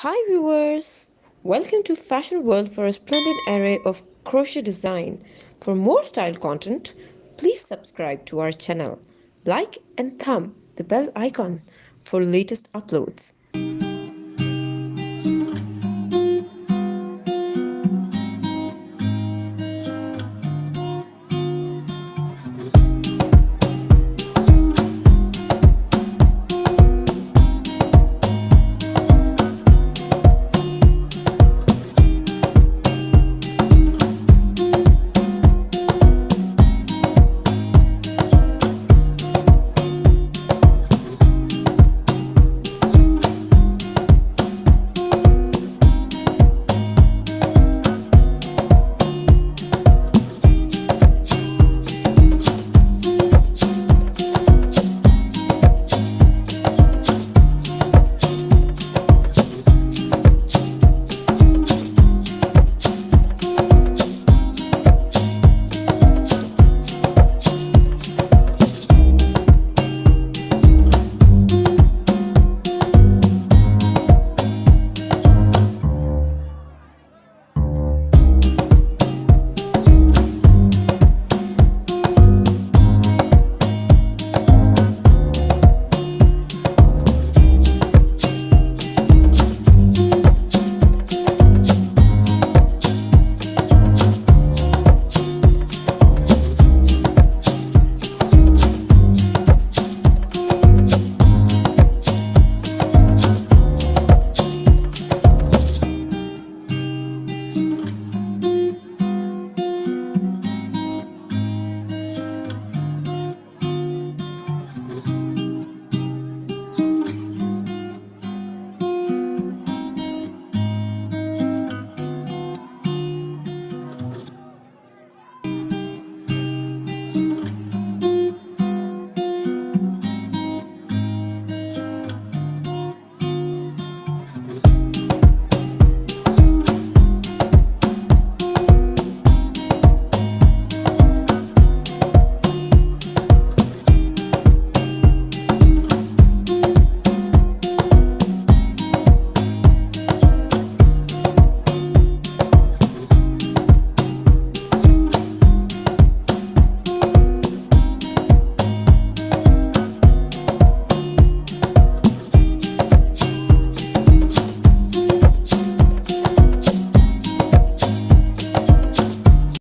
Hi viewers! Welcome to Fashion World for a splendid array of crochet design. For more style content, please subscribe to our channel. Like and thumb the bell icon for latest uploads.